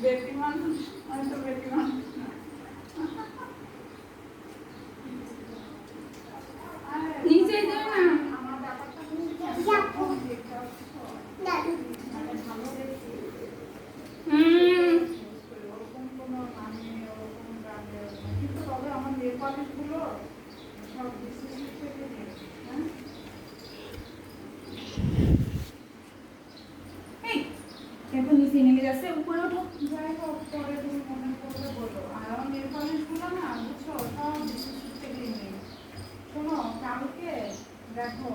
বেটি মানুষ হয়তো বেটি মানুষ নিচে যায় না আমার ব্যাপারটা ওরকম কোনো মানে ওরকম কিন্তু তবে আমার নেল পালিশগুলো সব বিশেষ থেকে হ্যাঁ এখন নিচে নেমে যাচ্ছে উপরে ওঠো। যাই হোক পরে তুমি মনে করলে বলো আর আমার নেল পালিশগুলো না বুঝছো সব বিশেষ থেকে নেই। শোনো কালকে দেখো